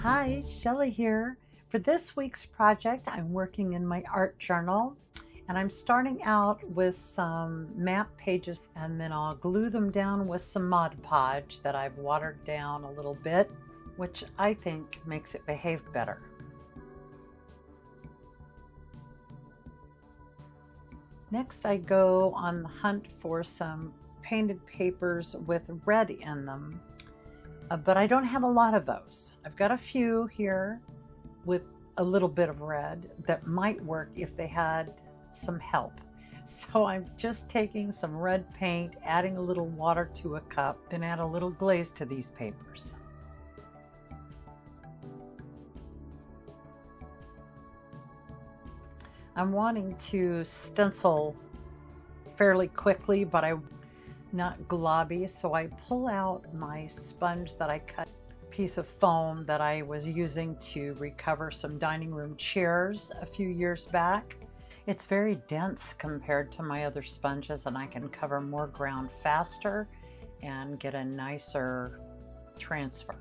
Hi, Shelly here. For this week's project, I'm working in my art journal and I'm starting out with some map pages and then I'll glue them down with some Mod Podge that I've watered down a little bit, which I think makes it behave better. Next, I go on the hunt for some painted papers with red in them. But I don't have a lot of those. I've got a few here with a little bit of red that might work if they had some help. So I'm just taking some red paint, adding a little water to a cup, then add a little glaze to these papers. I'm wanting to stencil fairly quickly, but I'm not globby, so I pull out my sponge that I cut a piece of foam that I was using to recover some dining room chairs a few years back. It's very dense compared to my other sponges and I can cover more ground faster and get a nicer transfer.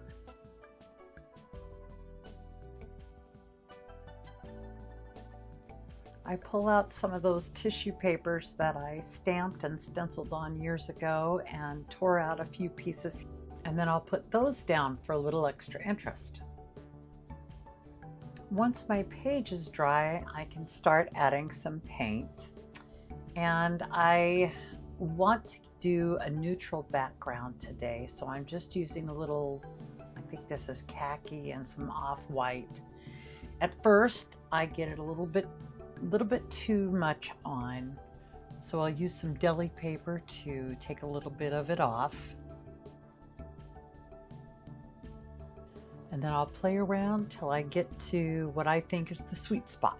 I pull out some of those tissue papers that I stamped and stenciled on years ago and tore out a few pieces, and then I'll put those down for a little extra interest. Once my page is dry, I can start adding some paint, and I want to do a neutral background today, so I'm just using a little, I think this is khaki and some off-white. At first, I get it a little bit too much on, so I'll use some deli paper to take a little bit of it off, and then I'll play around till I get to what I think is the sweet spot.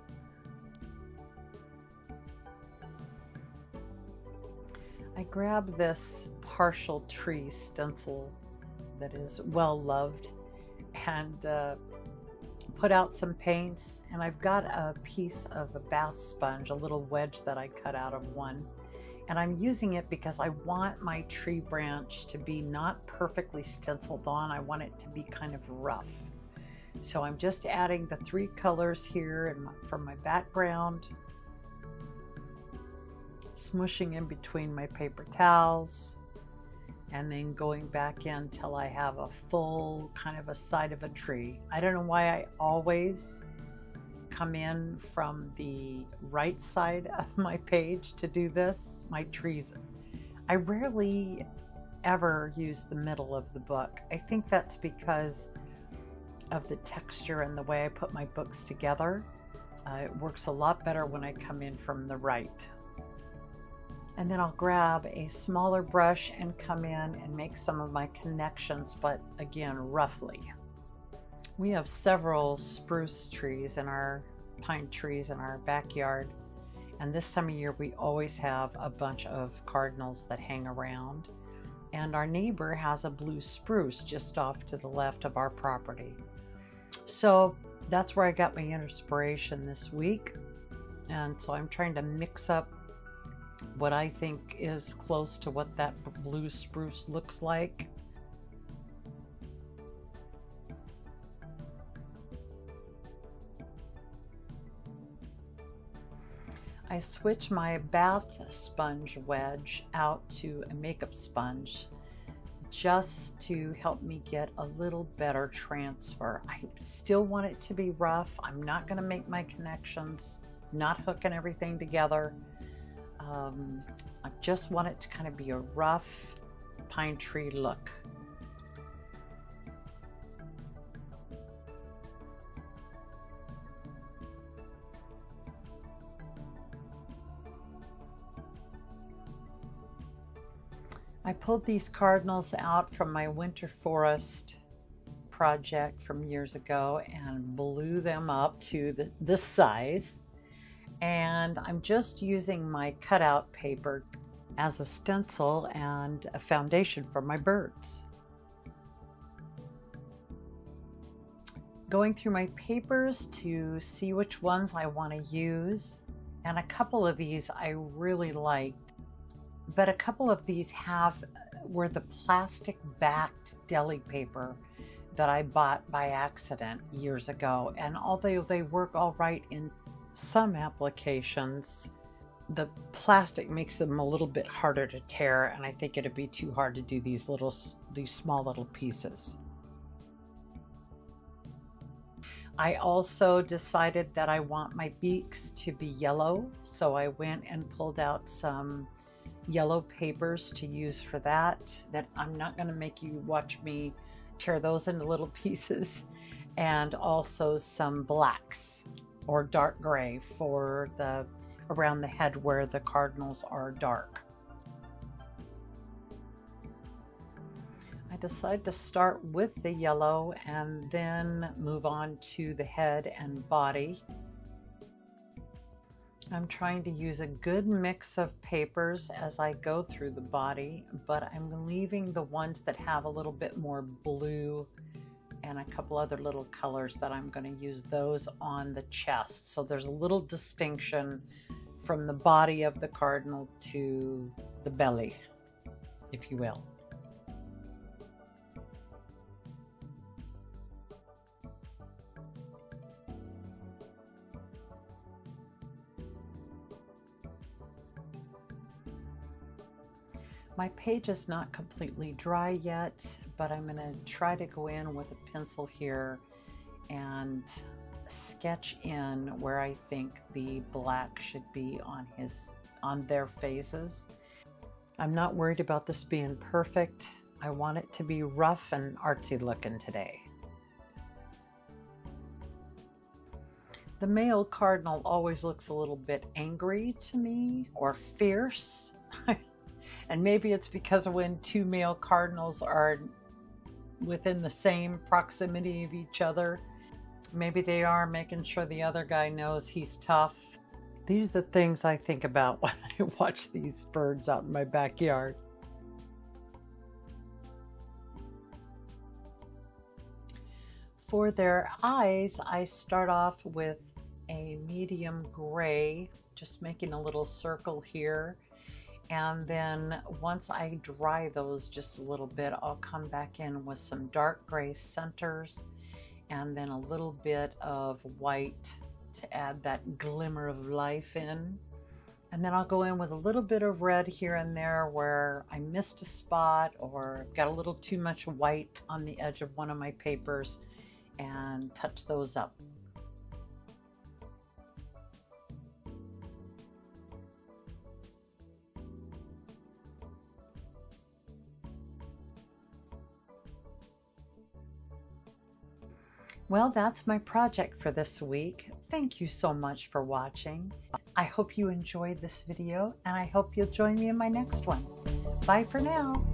I grab this partial tree stencil that is well loved and put out some paints, and I've got a piece of a bath sponge, a little wedge that I cut out of one, and I'm using it because I want my tree branch to be not perfectly stenciled on. I want it to be kind of rough. So I'm just adding the three colors here from my background, smushing in between my paper towels, and then going back in till I have a full kind of a side of a tree. I don't know why I always come in from the right side of my page to do this, my trees. I rarely ever use the middle of the book. I think that's because of the texture and the way I put my books together. It works a lot better when I come in from the right. And then I'll grab a smaller brush and come in and make some of my connections, but again, roughly. We have several spruce trees and pine trees in our backyard. And this time of year, we always have a bunch of cardinals that hang around. And our neighbor has a blue spruce just off to the left of our property. So that's where I got my inspiration this week. And so I'm trying to mix up what I think is close to what that blue spruce looks like. I switch my bath sponge wedge out to a makeup sponge just to help me get a little better transfer. I still want it to be rough. I'm not going to make my connections, not hooking everything together. I just want it to kind of be a rough pine tree look. I pulled these cardinals out from my winter forest project from years ago and blew them up to this size. And I'm just using my cutout paper as a stencil and a foundation for my birds. Going through my papers to see which ones I want to use, and a couple of these I really liked, but a couple of these were the plastic backed deli paper that I bought by accident years ago, and although they work all right in some applications, the plastic makes them a little bit harder to tear, and I think it'd be too hard to do these small little pieces. I also decided that I want my beaks to be yellow, so I went and pulled out some yellow papers to use for that I'm not going to make you watch me tear those into little pieces, and also some blacks or dark gray for the around the head where the cardinals are dark. I decided to start with the yellow and then move on to the head and body. I'm trying to use a good mix of papers as I go through the body, but I'm leaving the ones that have a little bit more blue and a couple other little colors that I'm going to use those on the chest. So there's a little distinction from the body of the cardinal to the belly, if you will. My page is not completely dry yet, but I'm going to try to go in with a pencil here and sketch in where I think the black should be on their faces. I'm not worried about this being perfect. I want it to be rough and artsy looking today. The male cardinal always looks a little bit angry to me, or fierce. And maybe it's because when two male cardinals are within the same proximity of each other, maybe they are making sure the other guy knows he's tough. These are the things I think about when I watch these birds out in my backyard. For their eyes, I start off with a medium gray, just making a little circle here. And then once I dry those just a little bit, I'll come back in with some dark gray centers and then a little bit of white to add that glimmer of life in. And then I'll go in with a little bit of red here and there where I missed a spot or got a little too much white on the edge of one of my papers, and touch those up. Well, that's my project for this week. Thank you so much for watching. I hope you enjoyed this video, and I hope you'll join me in my next one. Bye for now.